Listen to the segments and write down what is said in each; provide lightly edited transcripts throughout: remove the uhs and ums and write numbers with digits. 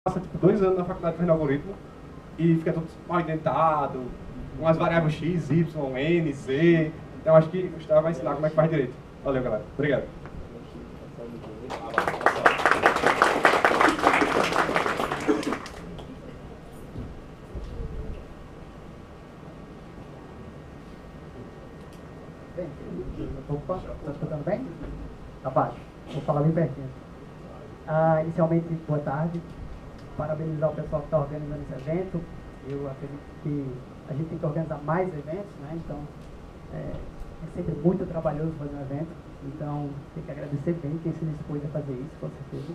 passa tipo 2 anos na faculdade fazendo algoritmo e fica todo mal indentado, umas variáveis x, y, n, z. Então acho que o Gustavo vai ensinar como é que faz direito. Valeu, galera. Obrigado. Bem, opa, está escutando bem? Abaixo, vou falar bem pertinho. Inicialmente, boa tarde. Parabenizar o pessoal que está organizando esse evento. Eu acredito que a gente tem que organizar mais eventos, né? Então, é sempre muito trabalhoso fazer um evento. Então, tem que agradecer bem quem se dispôs a fazer isso, com certeza.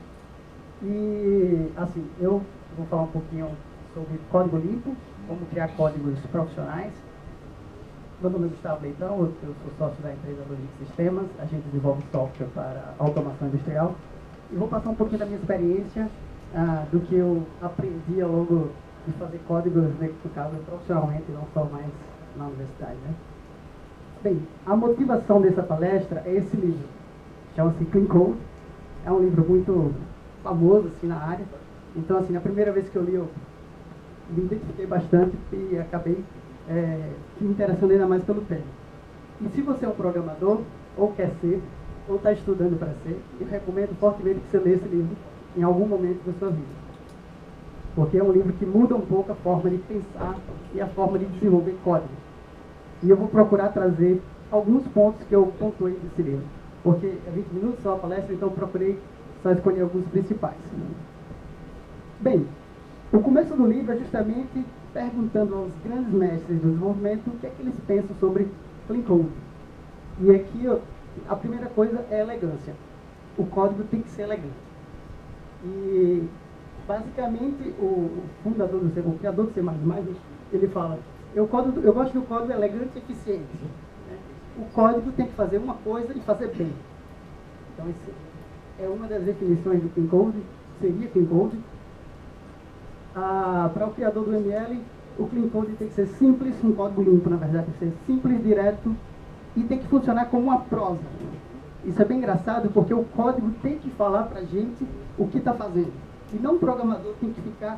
E, assim, eu vou falar um pouquinho sobre código limpo, como criar códigos profissionais. Meu nome é Gustavo Leitão, eu sou sócio da empresa Logix Sistemas, a gente desenvolve software para automação industrial. E vou passar um pouquinho da minha experiência, do que eu aprendi ao longo de fazer códigos executáveis profissionalmente, não só mais na universidade, né? Bem, a motivação dessa palestra é esse livro, chama-se Clean Code. É um livro muito famoso assim, na área. Então, assim, a primeira vez que eu li, eu me identifiquei bastante e acabei me interessando ainda mais pelo tema. E se você é um programador, ou quer ser, ou está estudando para ser, eu recomendo fortemente que você leia esse livro em algum momento da sua vida. Porque é um livro que muda um pouco a forma de pensar e a forma de desenvolver código. E eu vou procurar trazer alguns pontos que eu pontuei desse livro. Porque é 20 minutos só a palestra, então eu procurei só escolher alguns principais. Bem, o começo do livro é justamente perguntando aos grandes mestres do desenvolvimento o que é que eles pensam sobre Clean Code. E aqui a primeira coisa é elegância. O código tem que ser elegante. E basicamente o fundador do C, o criador do C++, ele fala, eu gosto que o código é elegante e eficiente. Né? O código tem que fazer uma coisa e fazer bem. Então isso é uma das definições do Clean Code, seria Clean Code. Para o criador do ML, o Clean Code tem que ser simples, um código limpo, na verdade, tem que ser simples, direto, e tem que funcionar como uma prosa. Isso é bem engraçado, porque o código tem que falar para a gente o que está fazendo. E não o programador tem que ficar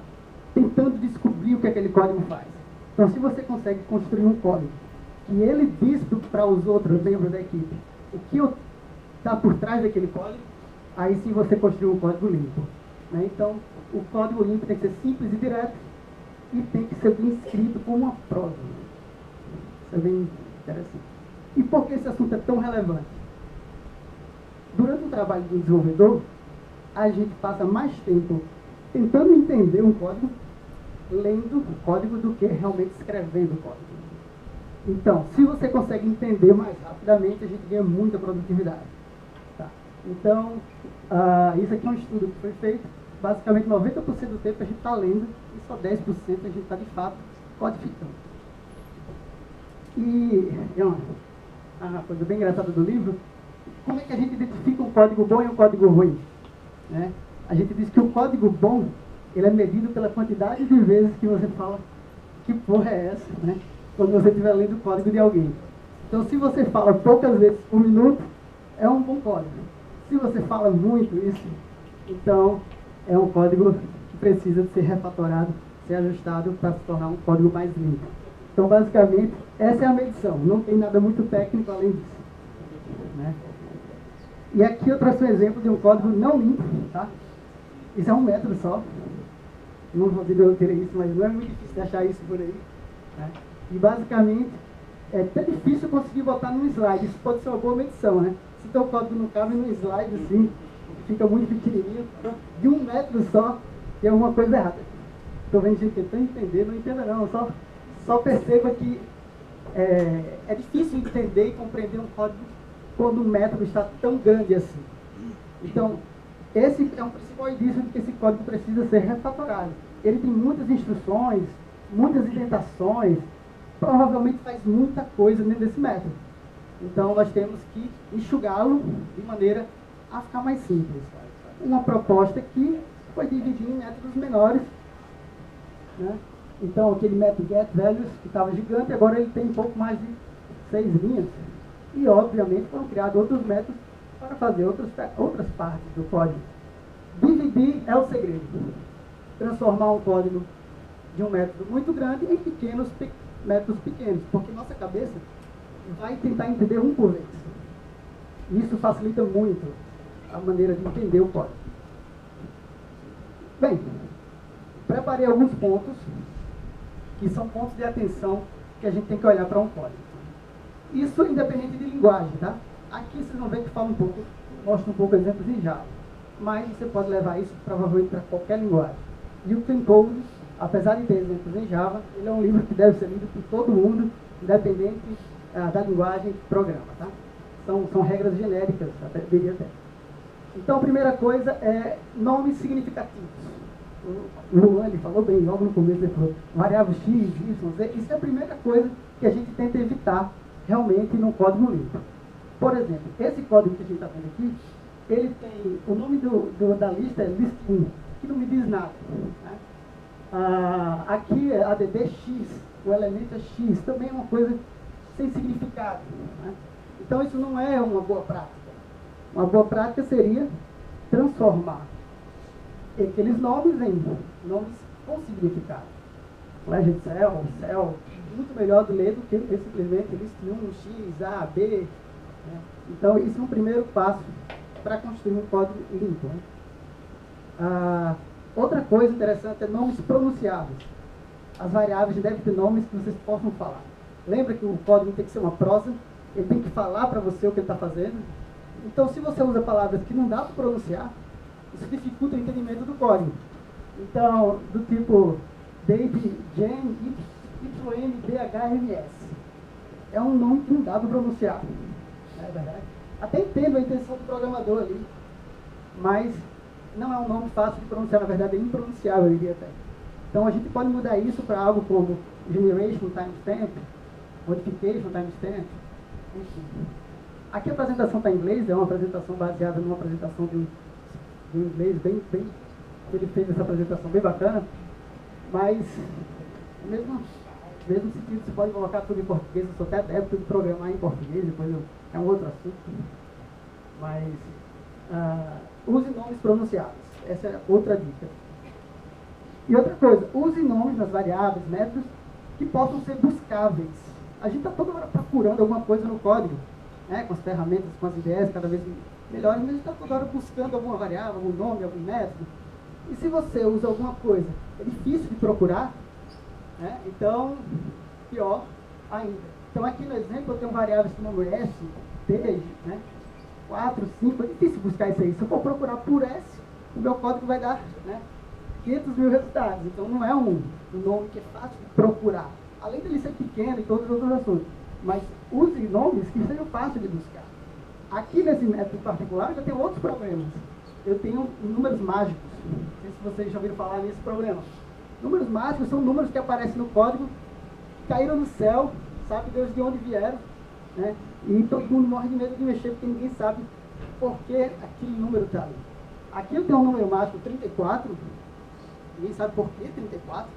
tentando descobrir o que aquele código faz. Então, se você consegue construir um código que ele diz para os outros membros da equipe o que está por trás daquele código, aí sim você construiu um código limpo. Né? Então, o código limpo tem que ser simples e direto e tem que ser bem escrito como uma prosa. Isso é bem interessante. E por que esse assunto é tão relevante? Durante o trabalho do desenvolvedor, a gente passa mais tempo tentando entender um código, lendo o código, do que realmente escrevendo o código. Então, se você consegue entender mais rapidamente, a gente ganha muita produtividade. Tá? Então, isso aqui é um estudo que foi feito. Basicamente, 90% do tempo a gente está lendo e só 10% a gente está, de fato, codificando. E uma coisa bem engraçada do livro, como é que a gente identifica um código bom e um código ruim? Né? A gente diz que o código bom, ele é medido pela quantidade de vezes que você fala que porra é essa, né? Quando você estiver lendo o código de alguém. Então, se você fala poucas vezes por minuto, é um bom código. Se você fala muito isso, então é um código que precisa de ser refatorado, ser ajustado para se tornar um código mais limpo. Então, basicamente, essa é a medição. Não tem nada muito técnico além disso. Né? E aqui eu trouxe um exemplo de um código não limpo. Tá? Isso é um método só. Não vou dizer eu isso, mas não é muito difícil de achar isso por aí. Né? E, basicamente, é até difícil conseguir botar num slide. Isso pode ser uma boa medição. Né? Se teu código não cabe num slide assim, fica muito pequenininho, de um método só, tem alguma coisa errada. Estou vendo gente tentando entender, não entenda não, só perceba que é difícil entender e compreender um código quando o método está tão grande assim. Então, esse é um principal indício de que esse código precisa ser refatorado. Ele tem muitas instruções, muitas indentações, provavelmente faz muita coisa dentro desse método. Então, nós temos que enxugá-lo de maneira a ficar mais simples. Uma proposta que foi dividida em métodos menores. Né? Então, aquele método getValues, que estava gigante, agora ele tem um pouco mais de 6 linhas. E, obviamente, foram criados outros métodos para fazer outras partes do código. Dividir é o segredo. transformar um código de um método muito grande em métodos pequenos, porque nossa cabeça vai tentar entender um por vez. Isso facilita muito a maneira de entender o código. Bem, preparei alguns pontos que são pontos de atenção que a gente tem que olhar para um código. Isso independente de linguagem, tá? Aqui vocês vão ver que fala um pouco, mostra um pouco exemplos em Java, mas você pode levar isso provavelmente para qualquer linguagem. E o Clean Code, apesar de ter exemplos em Java, ele é um livro que deve ser lido por todo mundo, independente da linguagem que programa, tá? São regras genéricas, até deveria ter. Então, a primeira coisa é nomes significativos. O Luan, ele falou bem, logo no começo ele falou variável x, y, z. Isso é a primeira coisa que a gente tenta evitar realmente no código limpo. Por exemplo, esse código que a gente está vendo aqui, ele tem, o nome da lista é list1, que não me diz nada. Né? Aqui é addx, o elemento é x, também é uma coisa sem significado. Né? Então isso não é uma boa prática. Uma boa prática seria transformar aqueles nomes em nomes com significado. Legend cell, muito melhor de ler do que simplesmente list1, x, a, b. Né? Então isso é um primeiro passo para construir um código limpo. Né? Outra coisa interessante é nomes pronunciáveis. As variáveis devem ter nomes que vocês possam falar. Lembra que o código tem que ser uma prosa, ele tem que falar para você o que ele está fazendo. Então, se você usa palavras que não dá para pronunciar, isso dificulta o entendimento do código. Então, do tipo Dave, Jen, YM, BHMS. É um nome que não dá para pronunciar. Não é verdade? Até entendo a intenção do programador ali, mas não é um nome fácil de pronunciar, na verdade é impronunciável, eu diria até. Então a gente pode mudar isso para algo como Generation Timestamp, Modification Timestamp, enfim. Aqui a apresentação está em inglês, é uma apresentação baseada numa apresentação de um inglês bem, ele fez essa apresentação bem bacana, mas no mesmo sentido você pode colocar tudo em português, eu sou até adepto de programar em português, depois é um outro assunto, mas use nomes pronunciáveis, essa é outra dica. E outra coisa, use nomes nas variáveis, métodos que possam ser buscáveis. A gente está toda hora procurando alguma coisa no código, né, com as ferramentas, com as ideias cada vez melhores, mas a gente está toda hora buscando alguma variável, algum nome, algum método. E se você usa alguma coisa, é difícil de procurar, né, então, pior ainda. Então aqui no exemplo eu tenho variáveis com o nome S, T, né, 4, 5, é difícil buscar isso aí. Se eu for procurar por S, o meu código vai dar, né, 500 mil resultados. Então não é um nome que é fácil de procurar. Além dele ser pequeno e todos os outros assuntos. Mas use nomes que sejam fáceis de buscar. Aqui nesse método particular eu tenho outros problemas. Eu tenho números mágicos. Não sei se vocês já ouviram falar nesse problema. Números mágicos são números que aparecem no código, caíram no céu, sabe Deus de onde vieram, né? E todo mundo morre de medo de mexer porque ninguém sabe por que aquele número está ali. Aqui eu tenho um número mágico 34, ninguém sabe por que 34,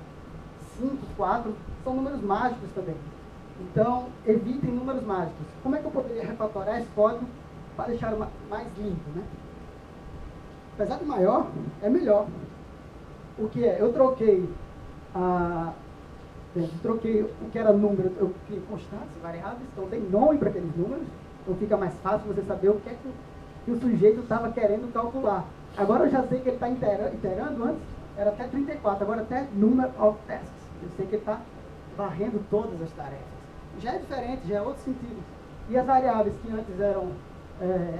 5, 4, são números mágicos também. Então, evitem números mágicos. Como é que eu poderia refatorar esse código para deixar mais limpo, né? Apesar de maior, é melhor. O que é? Eu troquei o que era número, eu criei constantes, variáveis, então tem nome para aqueles números, então fica mais fácil você saber o que é que o sujeito estava querendo calcular. Agora eu já sei que ele está iterando, antes era até 34, agora até number of tasks. Eu sei que ele está varrendo todas as tarefas. Já é diferente, já é outro sentido. E as variáveis que antes eram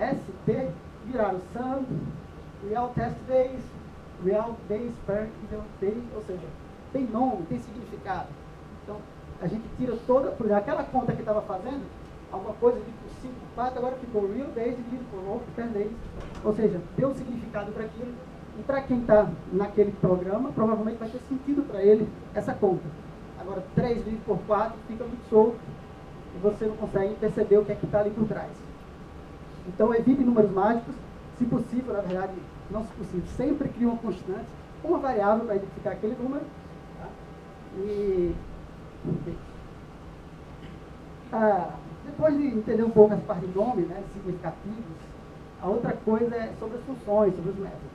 S, T, viraram sum, real test days, real days per day, ou seja, tem nome, tem significado. Então, a gente tira toda, por exemplo, aquela conta que estava fazendo, alguma coisa tipo 5, 4, agora ficou real days dividido por work per days. Ou seja, deu um significado para aquilo. E para quem está naquele programa, provavelmente vai ter sentido para ele essa conta. Agora, 3 dividido por 4 fica muito solto e você não consegue perceber o que é que está ali por trás. Então, evite números mágicos. Se possível, na verdade, não se possível, sempre crie uma constante, uma variável para identificar aquele número. Tá? E depois de entender um pouco essa parte de nome, né, significativos, a outra coisa é sobre as funções, sobre os métodos.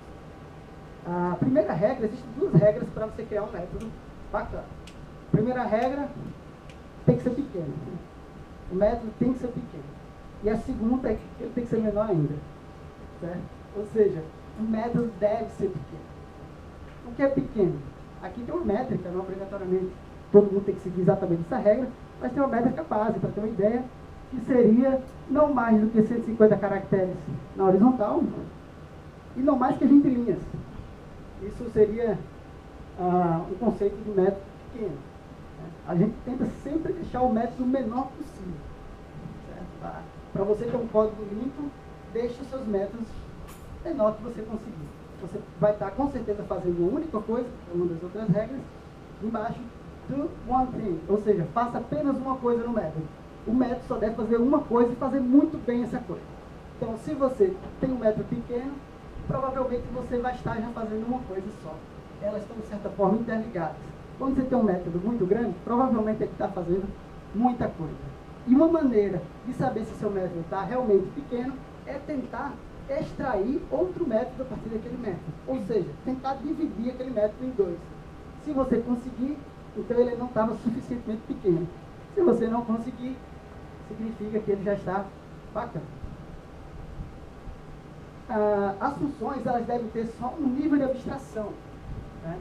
A primeira regra, existem duas regras para você criar um método bacana. Primeira regra, tem que ser pequeno. O método tem que ser pequeno. E a segunda é que ele tem que ser menor ainda. Certo? Ou seja, o método deve ser pequeno. O que é pequeno? Aqui tem uma métrica, não obrigatoriamente todo mundo tem que seguir exatamente essa regra, mas tem uma métrica base, para ter uma ideia, que seria não mais do que 150 caracteres na horizontal e não mais que 20 linhas. Isso seria um conceito de método pequeno. A gente tenta sempre deixar o método menor possível. Para você ter um código limpo, deixe os seus métodos menor que você conseguir. Você vai estar com certeza fazendo uma única coisa, uma das outras regras, embaixo, do one thing, ou seja, faça apenas uma coisa no método. O método só deve fazer uma coisa e fazer muito bem essa coisa. Então, se você tem um método pequeno, provavelmente você vai estar já fazendo uma coisa só. Elas estão, de certa forma, interligadas. Quando você tem um método muito grande, provavelmente ele está fazendo muita coisa. E uma maneira de saber se seu método está realmente pequeno é tentar extrair outro método a partir daquele método. Ou seja, tentar dividir aquele método em dois. Se você conseguir, então ele não estava suficientemente pequeno. Se você não conseguir, significa que ele já está bacana. As funções, elas devem ter só um nível de abstração. Né?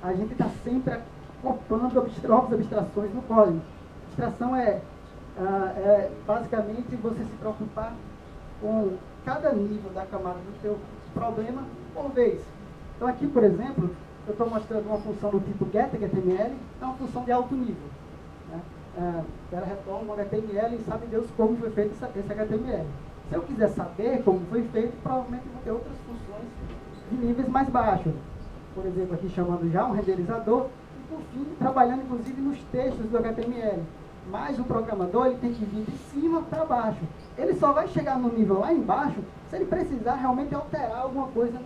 A gente está sempre acoplando novas abstrações no código. Abstração é basicamente você se preocupar com cada nível da camada do seu problema por vez. Então aqui, por exemplo, eu estou mostrando uma função do tipo getHTML, é uma função de alto nível. Né? Ela retorna um HTML e sabe Deus como foi feito esse HTML. Se eu quiser saber como foi feito, provavelmente vou ter outras funções de níveis mais baixos. Por exemplo, aqui chamando já um renderizador, e por fim, trabalhando inclusive nos textos do HTML. Mas o programador ele tem que vir de cima para baixo. Ele só vai chegar no nível lá embaixo se ele precisar realmente alterar alguma coisa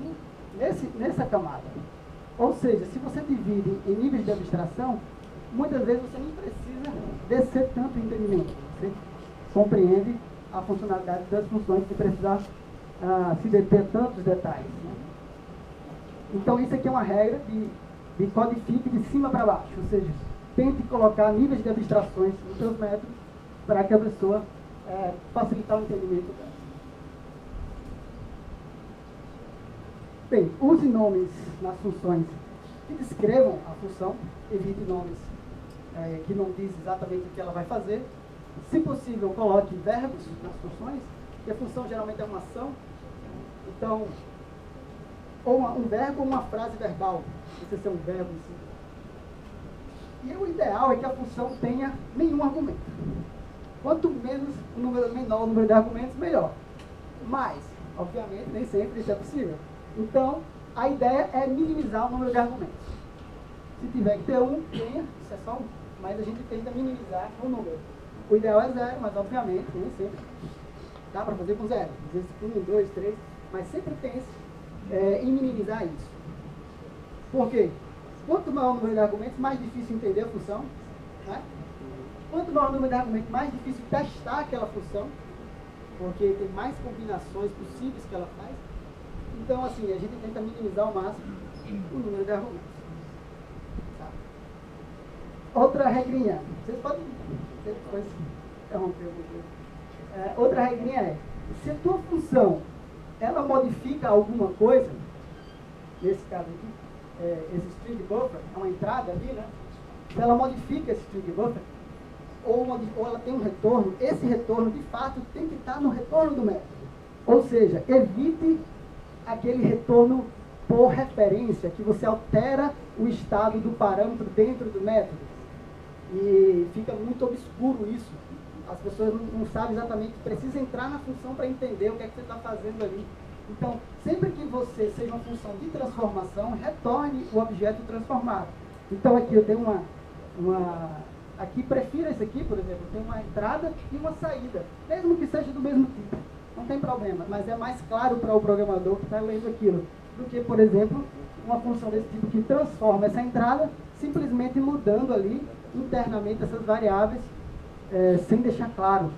nessa camada. Ou seja, se você divide em níveis de abstração, muitas vezes você não precisa descer tanto em entendimento. Você compreende a funcionalidade das funções sem precisar se deter tantos detalhes. Né? Então isso aqui é uma regra de codifique de cima para baixo. Ou seja, tente colocar níveis de abstrações nos seus métodos para que a pessoa facilitar o entendimento dela. Bem, use nomes nas funções que descrevam a função, evite nomes que não dizem exatamente o que ela vai fazer. Se possível, coloque verbos nas funções, porque a função geralmente é uma ação. Então, ou um verbo ou uma frase verbal, não precisa ser um verbo em si. E o ideal é que a função tenha nenhum argumento. Quanto menos menor o número de argumentos, melhor. Mas, obviamente, nem sempre isso é possível. Então, a ideia é minimizar o número de argumentos. Se tiver que ter um, tenha, isso é só um. Mas a gente tenta minimizar o número. O ideal é zero, mas obviamente, nem sempre dá para fazer com zero. Às vezes 1, 2, 3, mas sempre pense em minimizar isso. Por quê? Quanto maior o número de argumentos, mais difícil entender a função. Né? Quanto maior o número de argumentos, mais difícil testar aquela função, porque tem mais combinações possíveis que ela faz. Então, assim, a gente tenta minimizar ao máximo o número de argumentos. Tá? Outra regrinha. Vocês podem depois interromper alguma coisa. Outra regrinha é, se a tua função ela modifica alguma coisa, nesse caso aqui, esse string buffer, é uma entrada ali, né? Se ela modifica esse string buffer, ou ela tem um retorno, esse retorno de fato tem que estar no retorno do método. Ou seja, evite aquele retorno por referência, que você altera o estado do parâmetro dentro do método. E fica muito obscuro isso. As pessoas não sabem exatamente, precisa entrar na função para entender o que é que você está fazendo ali. Então, sempre que você seja uma função de transformação, retorne o objeto transformado. Então, aqui eu tenho aqui, prefira esse aqui, por exemplo, tem uma entrada e uma saída, mesmo que seja do mesmo tipo. Não tem problema, mas é mais claro para o programador que está lendo aquilo, do que, por exemplo, uma função desse tipo que transforma essa entrada, simplesmente mudando ali internamente essas variáveis, sem deixar claro.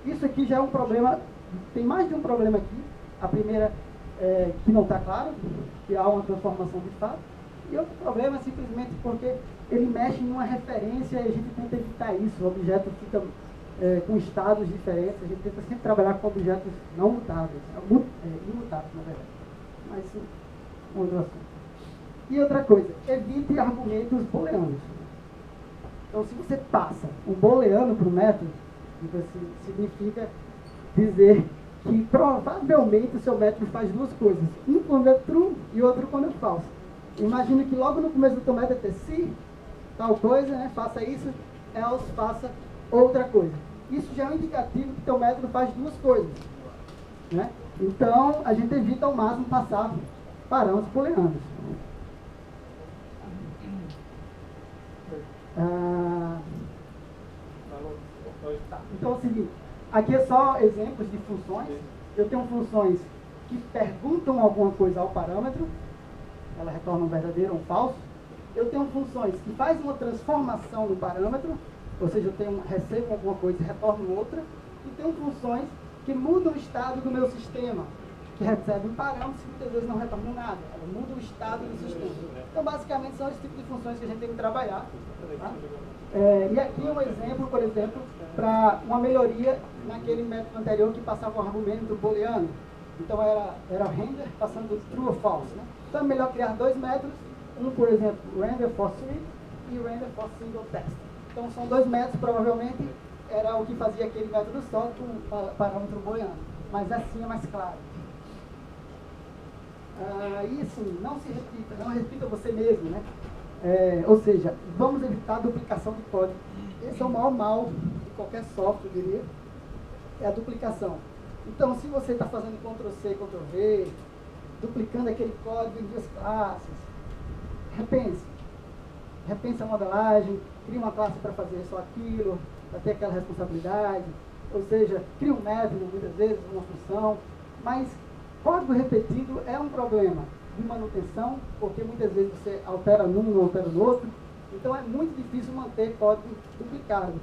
Isso aqui já é um problema, tem mais de um problema aqui. A primeira que não está claro, que há uma transformação de fato, e outro problema é simplesmente porque ele mexe em uma referência e a gente tenta evitar isso, o objeto fica com estados diferentes, a gente tenta sempre trabalhar com objetos não mutáveis, imutáveis na verdade, mas um outro assunto. E outra coisa, evite argumentos booleanos. Então, se você passa um booleano para o método, significa dizer que provavelmente o seu método faz duas coisas. Um quando é true e outro quando é falso. Imagina que logo no começo do teu método é ter se, tal coisa, né? Faça isso, else, faça outra coisa. Isso já é um indicativo que teu método faz duas coisas. Né? Então, a gente evita ao máximo passar parâmetros booleanos. Então é o seguinte, aqui é só exemplos de funções. Eu tenho funções que perguntam alguma coisa ao parâmetro, ela retorna um verdadeiro ou um falso. Eu tenho funções que fazem uma transformação no parâmetro, ou seja, recebo alguma coisa e retorno outra. E tenho funções que mudam o estado do meu sistema, que recebem parâmetros que muitas vezes não retornam nada. Ela muda o estado do sistema. Então, basicamente, são esse tipo de funções que a gente tem que trabalhar. Tá? E aqui um exemplo, por exemplo, para uma melhoria naquele método anterior que passava um argumento booleano. Então, era render passando true ou false. Né? Então, é melhor criar dois métodos. Um, por exemplo, render for suite e render for single text. Então, são dois métodos, provavelmente, era o que fazia aquele método só com parâmetro booleano. Mas assim é mais claro. E assim, não repita você mesmo, né? Ou seja, vamos evitar a duplicação de código. Esse é o maior mal de qualquer software, eu diria, é a duplicação. Então, se você está fazendo Ctrl+C, Ctrl+V, duplicando aquele código em duas classes, repense a modelagem, crie uma classe para fazer só aquilo, para ter aquela responsabilidade, ou seja, crie um método, muitas vezes, uma função, mas código repetido é um problema de manutenção, porque muitas vezes você altera num, não altera no outro, então é muito difícil manter código duplicado.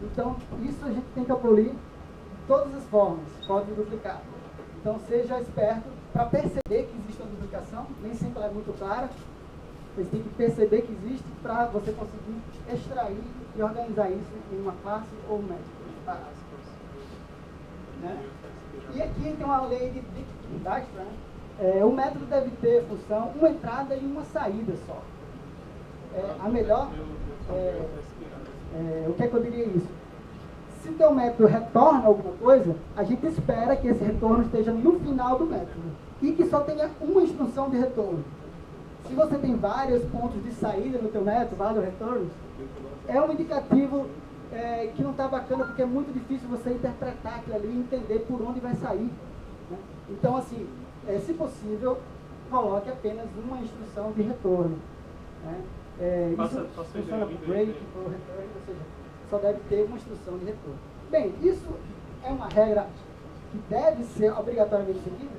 Então, isso a gente tem que abolir de todas as formas, código duplicado. Então, seja esperto para perceber que existe uma duplicação, nem sempre ela é muito clara, você tem que perceber que existe para você conseguir extrair e organizar isso em uma classe ou um método. Né? E aqui tem uma lei de Dijkstra, né? O método deve ter função, uma entrada e uma saída só. A melhor, o que é que eu diria isso? Se o teu método retorna alguma coisa, a gente espera que esse retorno esteja no final do método e que só tenha uma instrução de retorno. Se você tem vários pontos de saída no teu método, vários retornos, é um indicativo que não está bacana, porque é muito difícil você interpretar aquilo ali e entender por onde vai sair. Né? Então, assim, se possível, coloque apenas uma instrução de retorno. Né? Isso funciona para break, para o return, ou seja, só deve ter uma instrução de retorno. Bem, isso é uma regra que deve ser obrigatoriamente seguida.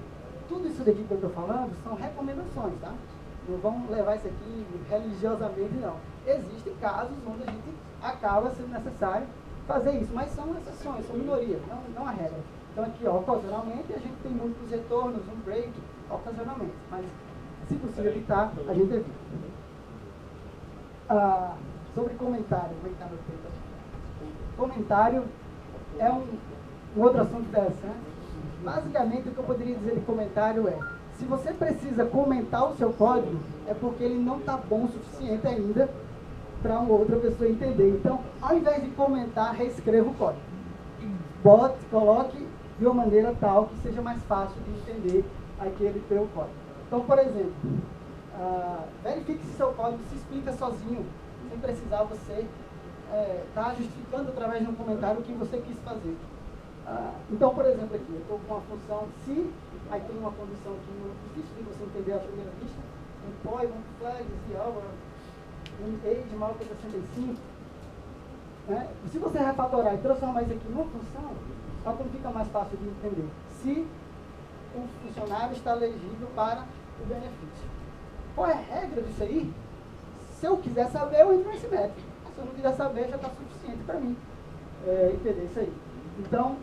Tudo isso daqui que eu estou falando são recomendações, tá? Não vamos levar isso aqui religiosamente, não. Existem casos onde a gente acaba sendo necessário fazer isso, mas são exceções, são minorias, não a regra. Então aqui, ó, ocasionalmente, a gente tem múltiplos retornos, um break, ocasionalmente, mas se possível evitar, a gente evita. Sobre comentário, como é que está no tempo? Comentário é um outro assunto interessante. Basicamente, o que eu poderia dizer de comentário é: se você precisa comentar o seu código, é porque ele não está bom o suficiente ainda para uma outra pessoa entender. Então, ao invés de comentar, reescreva o código. Coloque de uma maneira tal que seja mais fácil de entender aquele teu código. Então, por exemplo, verifique se seu código se explica sozinho, sem precisar você estar justificando através de um comentário o que você quis fazer. Então, por exemplo, aqui, eu estou com uma função se, aí tem uma condição aqui muito difícil de você entender à primeira vista, um POI, um flags, um age maior que 65. Né? Se você refatorar e transformar isso aqui numa função, olha como fica mais fácil de entender. Se o funcionário está elegível para o benefício. Qual é a regra disso aí? Se eu quiser saber, eu entro nesse método. Se eu não quiser saber, já está suficiente para mim entender isso aí. Então,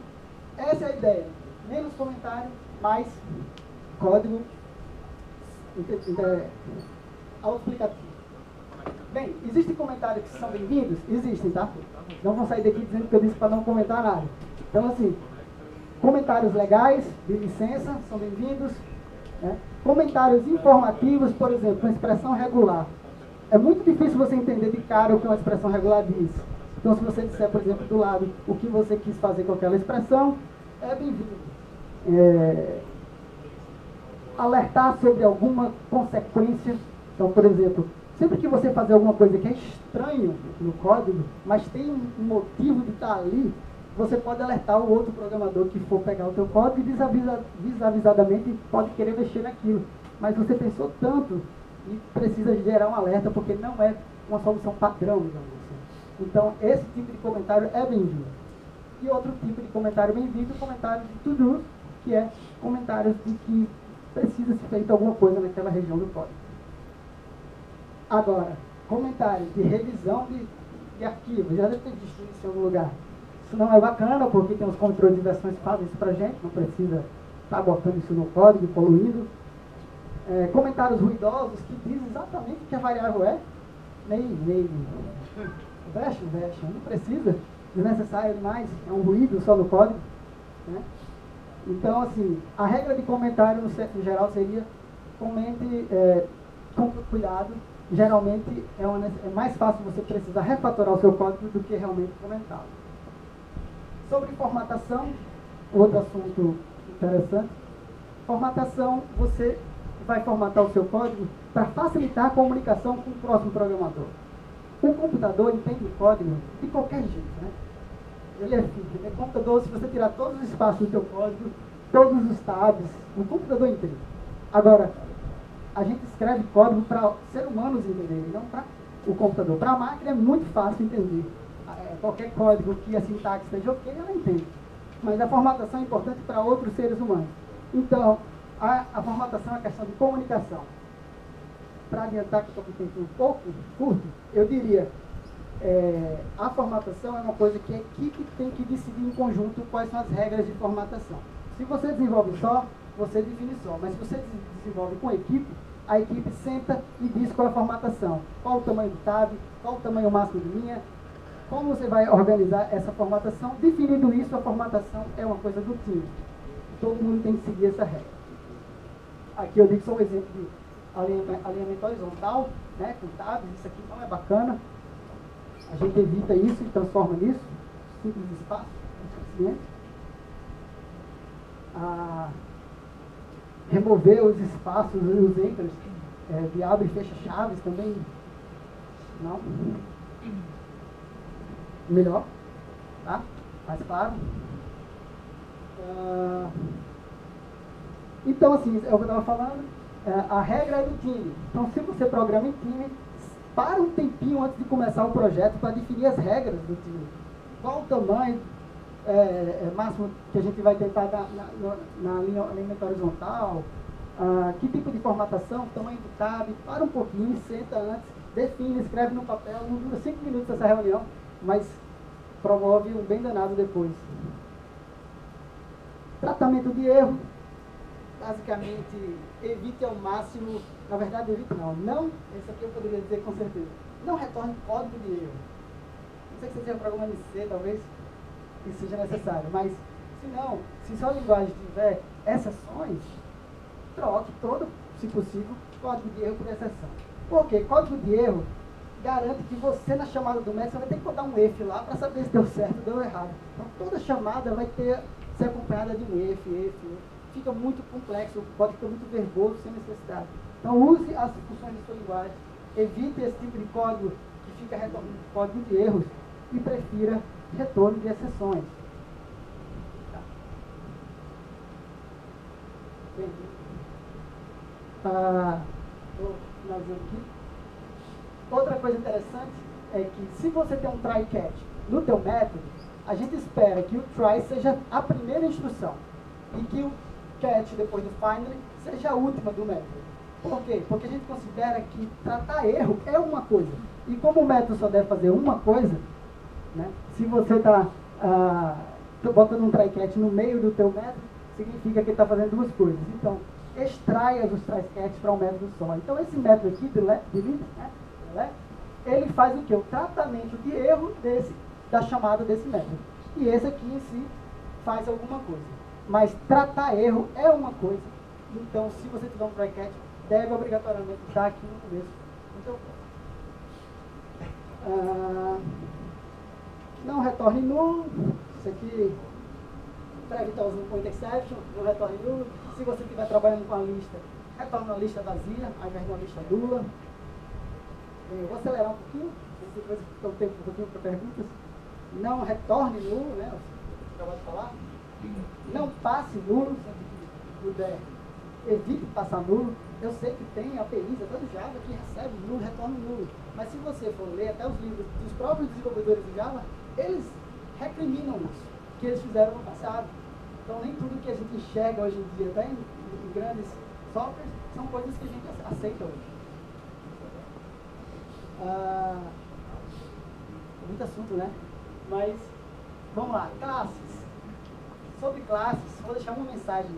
essa é a ideia. Menos comentário, mais código autoexplicativo. Bem, existem comentários que são bem-vindos? Existem, tá? Não vão sair daqui dizendo que eu disse para não comentar nada. Então, assim, comentários legais, de licença, são bem-vindos. Né? Comentários informativos, por exemplo, uma expressão regular. É muito difícil você entender de cara o que uma expressão regular diz. Então, se você disser, por exemplo, do lado o que você quis fazer com aquela expressão, é bem-vindo. Alertar sobre alguma consequência. Então, por exemplo, sempre que você fazer alguma coisa que é estranho no código, mas tem um motivo de estar ali, você pode alertar o outro programador que for pegar o teu código e desavisadamente pode querer mexer naquilo. Mas você pensou tanto e precisa gerar um alerta, porque não é uma solução padrão, digamos assim. Então, esse tipo de comentário é bem-vindo. E outro tipo de comentário bem-vindo, comentário de to-do, que é comentários de que precisa ser feita alguma coisa naquela região do código. Agora, comentários de revisão de arquivos. Já deve ter visto isso em algum lugar. Isso não é bacana, porque tem os controles de versões que fazem isso pra gente, não precisa estar botando isso no código, poluindo. Comentários ruidosos que dizem exatamente o que a variável é. Version, não precisa, desnecessário demais, é um ruído só no código. Né? Então, assim, a regra de comentário no geral seria comente com cuidado. Geralmente é mais fácil você precisar refatorar o seu código do que realmente comentá-lo. Sobre formatação, outro assunto interessante. Formatação, você vai formatar o seu código para facilitar a comunicação com o próximo programador. O computador entende o código de qualquer jeito, né? Ele é computador, se você tirar todos os espaços do seu código, todos os tabs, o computador entende. Agora, a gente escreve código para seres humanos entenderem, não para o computador. Para a máquina é muito fácil entender. Qualquer código que a sintaxe esteja ok, ela entende. Mas a formatação é importante para outros seres humanos. Então, a formatação é uma questão de comunicação. Para adiantar que estou com o tempo um pouco curto, eu diria, a formatação é uma coisa que a equipe tem que decidir em conjunto quais são as regras de formatação. Se você desenvolve só, você define só. Mas se você desenvolve com a equipe senta e diz qual é a formatação. Qual o tamanho do tab, qual o tamanho máximo de linha, como você vai organizar essa formatação. Definido isso, a formatação é uma coisa do time. Todo mundo tem que seguir essa regra. Aqui eu digo só um exemplo de alinhamento horizontal, né, com tabs. Isso aqui não é bacana. A gente evita isso e transforma nisso. Simples espaço, é suficiente. Remover os espaços e os enters de abre e fecha chaves também. Não. Melhor, tá? Mais claro. Então, assim, é o que eu estava falando. A regra é do time. Então, se você programa em time, para um tempinho antes de começar o projeto para definir as regras do time. Qual o tamanho máximo que a gente vai tentar dar na linha horizontal, que tipo de formatação, tamanho do tab. Para um pouquinho, senta antes, define, escreve no papel. Não dura 5 minutos essa reunião, mas promove um bem danado depois. Tratamento de erro, basicamente, evite ao máximo, na verdade evite não, esse aqui eu poderia dizer com certeza, não retorne código de erro. Não sei se você esteja programando em C, talvez isso seja necessário, mas se não, se sua linguagem tiver exceções, troque todo, se possível, código de erro por exceção. Por quê? Código de erro garante que você, na chamada do método, você vai ter que botar um if lá para saber se deu certo ou deu errado. Então, toda chamada vai ser acompanhada de um if. Fica muito complexo, pode ficar muito verboso sem necessidade. Então, use as funções de sua linguagem, evite esse tipo de código que fica retornando código de erros e prefira retorno de exceções. Tá. Vou finalizando aqui. Outra coisa interessante é que se você tem um try catch no teu método, a gente espera que o try seja a primeira instrução e que o catch depois do finally seja a última do método. Por quê? Porque a gente considera que tratar erro é uma coisa. E como o método só deve fazer uma coisa, né, se você está botando um try catch no meio do teu método, significa que ele está fazendo duas coisas. Então, extraia os try-catch para um método só. Então esse método aqui, delete, né, ele faz o quê? O tratamento de erro da chamada desse método. E esse aqui em si faz alguma coisa. Mas tratar erro é uma coisa. Então, se você tiver um try-catch, deve obrigatoriamente estar aqui no começo do seu código. Não retorne nulo. Isso aqui, para evitar usando point exception, não retorne nulo. Se você estiver trabalhando com a lista, retorne uma lista vazia, ao invés de uma lista nula. Eu vou acelerar um pouquinho, depois fica um tempo um pouquinho para perguntas. Não retorne nulo, né? Acabou de falar. Não passe nulo, se puder, evite passar nulo. Eu sei que tem APIs até do Java que recebe nulo, retorna nulo. Mas se você for ler até os livros dos próprios desenvolvedores de Java, eles recriminam isso, que eles fizeram no passado. Então nem tudo que a gente enxerga hoje em dia, até em grandes softwares, são coisas que a gente aceita hoje. Muito assunto, né? Mas, vamos lá, classes. Sobre classes, vou deixar uma mensagem.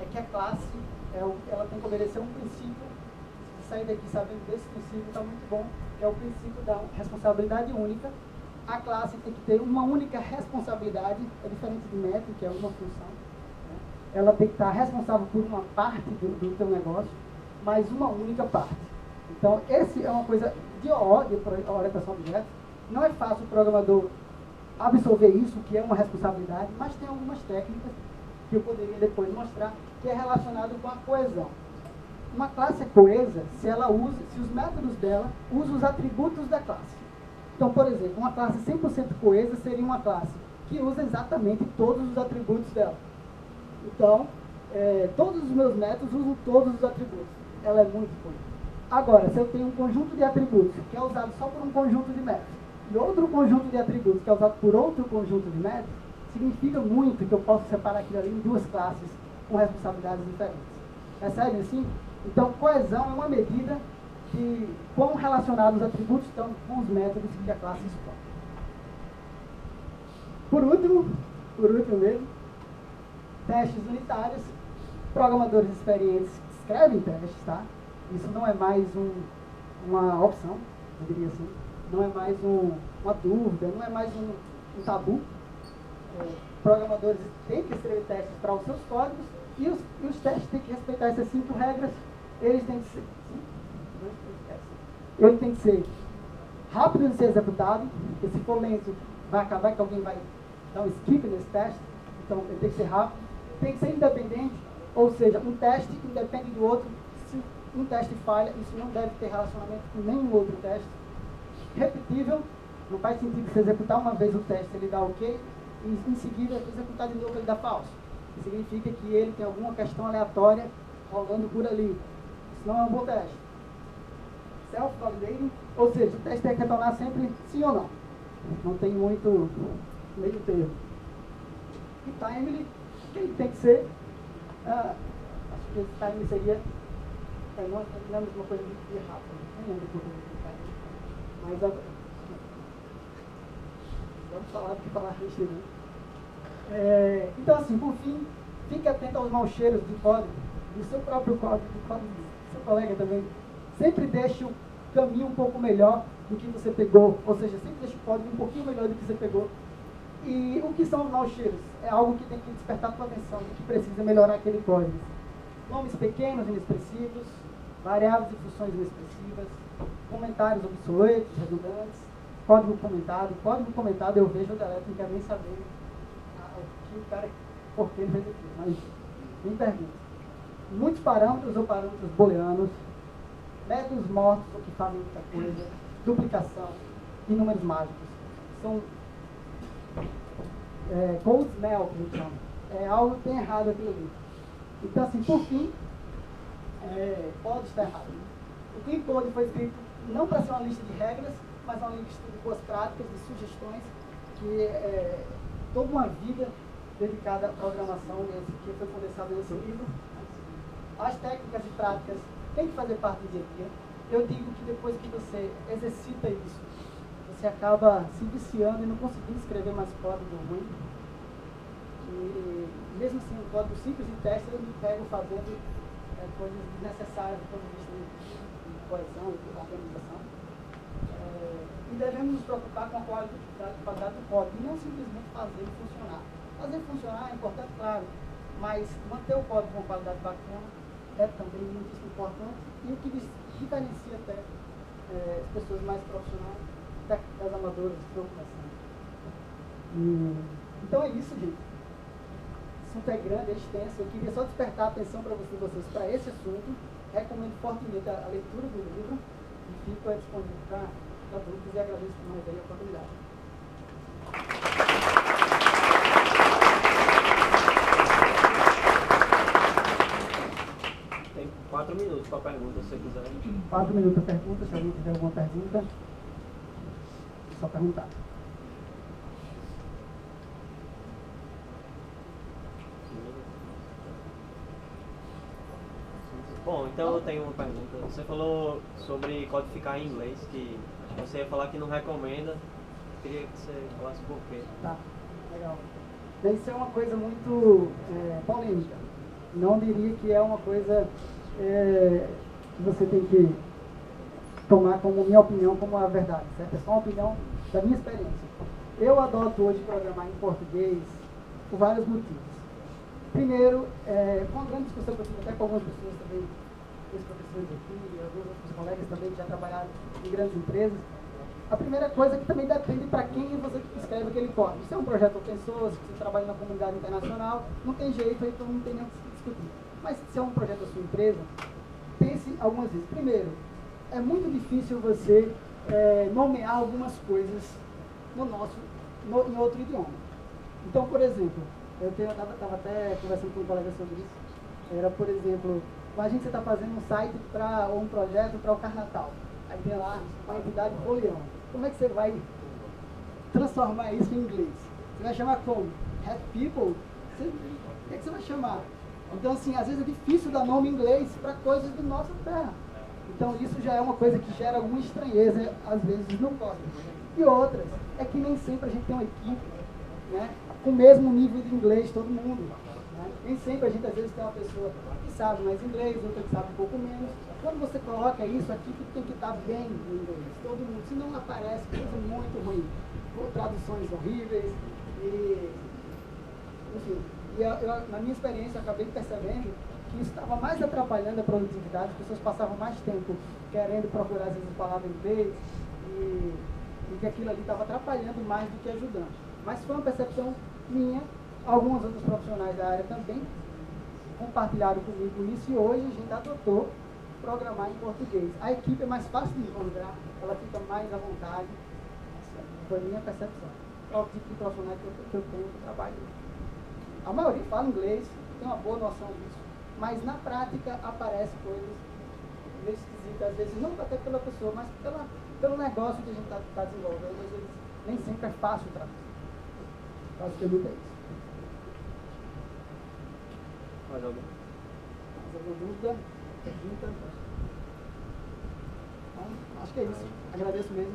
É que a classe, ela tem que obedecer um princípio. Se sair daqui sabendo desse princípio, está muito bom. Que é o princípio da responsabilidade única. A classe tem que ter uma única responsabilidade. É diferente de método, que é uma função. Né? Ela tem que estar responsável por uma parte do teu negócio, mas uma única parte. Então, esse é uma coisa de orientação a objetos. Não é fácil o programador absorver isso, que é uma responsabilidade, mas tem algumas técnicas que eu poderia depois mostrar, que é relacionado com a coesão. Uma classe é coesa se os métodos dela usam os atributos da classe. Então, por exemplo, uma classe 100% coesa seria uma classe que usa exatamente todos os atributos dela. Então, todos os meus métodos usam todos os atributos. Ela é muito coesa. Agora, se eu tenho um conjunto de atributos que é usado só por um conjunto de métodos, e outro conjunto de atributos que é usado por outro conjunto de métodos, significa muito que eu posso separar aquilo ali em duas classes com responsabilidades diferentes. Percebe assim? Então, coesão é uma medida de quão relacionados os atributos estão com os métodos que a classe explora. Por último mesmo, testes unitários. Programadores experientes escrevem testes, tá? Isso não é mais uma opção, eu diria assim. Não é mais uma dúvida, não é mais um tabu. Programadores têm que escrever testes para os seus códigos e os testes têm que respeitar essas 5 regras. Eles têm que ser rápido de ser executado, porque se for lento, vai acabar que alguém vai dar um skip nesse teste. Então, ele tem que ser rápido. Tem que ser independente, ou seja, um teste independe do outro. Se um teste falha, isso não deve ter relacionamento com nenhum outro teste. Repetível, não faz sentido você executar uma vez o teste, ele dá ok, e em seguida executar de novo ele dá falso. Isso significa que ele tem alguma questão aleatória rolando por ali. Isso não é um bom teste. Self-validating, ou seja, o teste tem que retornar sempre sim ou não. Não tem muito meio termo. E timely, quem tem que ser, acho que esse timely seria, não é a mesma coisa de rápido, não lembro o que mas vamos falar do que falar isso, né? Então, assim, por fim, fique atento aos maus cheiros de código, do seu próprio código, do código do seu colega também. Sempre deixe o caminho um pouco melhor do que você pegou, ou seja, sempre deixe o código um pouquinho melhor do que você pegou. E o que são os maus cheiros? É algo que tem que despertar a tua atenção, que precisa melhorar aquele código. Nomes pequenos, inexpressivos, variáveis e funções inexpressivas, comentários obsoletos, redundantes, código comentado. Código comentado eu vejo o deleto, não quero nem saber que o cara, por que ele fez aquilo, mas me pergunta. Muitos parâmetros ou parâmetros booleanos, métodos mortos ou que fazem muita coisa, duplicação e números mágicos. São cold smell, que a gente chama. É algo que tem errado aquilo ali. Então, assim, por fim, pode estar errado. O Clean Code foi escrito não para ser uma lista de regras, mas uma lista de boas práticas, de sugestões, que é toda uma vida dedicada à programação, que foi condensada nesse livro. As técnicas e práticas têm que fazer parte do dia a dia. Eu digo que depois que você exercita isso, você acaba se viciando e não conseguindo escrever mais código ruim. E mesmo assim, um código simples de teste, eu me pego fazendo coisas desnecessárias do ponto de vista de coesão e de organização. E devemos nos preocupar com a qualidade do código, e não simplesmente fazer ele funcionar. Fazer funcionar é importante, claro, mas manter o código com qualidade bacana é também muito importante, e o que diferencia até as pessoas mais profissionais das amadoras que estão começando. Então é isso, gente. O assunto é grande, é extenso. Eu queria só despertar a atenção para vocês para esse assunto. Recomendo fortemente a leitura do livro e fico disponível para dúvidas e agradeço mais aí a oportunidade. Tem 4 minutos para pergunta, se você quiser. 4 minutos para pergunta, se alguém tiver alguma pergunta, é só perguntar. Bom, então eu tenho uma pergunta. Você falou sobre codificar em inglês, que acho que você ia falar que não recomenda. Eu queria que você falasse por quê. Tá, legal. Isso é uma coisa muito polêmica. Não diria que é uma coisa que você tem que tomar como minha opinião, como a verdade, certo? É só uma opinião da minha experiência. Eu adoto hoje programar em português por vários motivos. Primeiro, com uma grande discussão que eu tive até com algumas pessoas também, os professores aqui, e alguns outros colegas também que já trabalharam em grandes empresas. A primeira coisa é que também depende para quem você escreve aquele código. Se é um projeto open source, se você trabalha na comunidade internacional, não tem jeito, então não tem nem o que se discutir. Mas se é um projeto da sua empresa, pense algumas vezes. Primeiro, é muito difícil você nomear algumas coisas em outro idioma. Então, por exemplo, eu estava até conversando com um colega sobre isso. Era, por exemplo, imagina que você está fazendo um site ou um projeto para o Carnatal. Aí tem lá uma entidade Polião. Como é que você vai transformar isso em inglês? Você vai chamar como? Happy People? O que é que você vai chamar? Então, assim, às vezes é difícil dar nome em inglês para coisas da nossa terra. Então, isso já é uma coisa que gera alguma estranheza, às vezes, no código. E outras, é que nem sempre a gente tem uma equipe, né, com o mesmo nível de inglês, todo mundo. Né? Nem sempre a gente, às vezes, tem uma pessoa que sabe mais inglês, outra que sabe um pouco menos. Quando você coloca isso, a equipe tem que estar bem no inglês, todo mundo. Senão aparece coisa muito ruim, com traduções horríveis. Enfim, na minha experiência, eu acabei percebendo que isso estava mais atrapalhando a produtividade, as pessoas passavam mais tempo querendo procurar, às vezes, palavras em inglês, e que aquilo ali estava atrapalhando mais do que ajudando. Mas foi uma percepção minha, alguns outros profissionais da área também compartilharam comigo isso, e hoje a gente adotou programar em português. A equipe é mais fácil de encontrar, ela fica mais à vontade. Essa foi a minha percepção. É o tipo de profissional que eu tenho que trabalho. A maioria fala inglês, tem uma boa noção disso, mas na prática aparecem coisas meio esquisitas, às vezes não até pela pessoa, mas pelo negócio que a gente está desenvolvendo. Às vezes nem sempre é fácil traduzir. Basicamente é isso. Mais alguém? Mais alguma dúvida? Pergunta? Então, acho que é isso. Agradeço mesmo.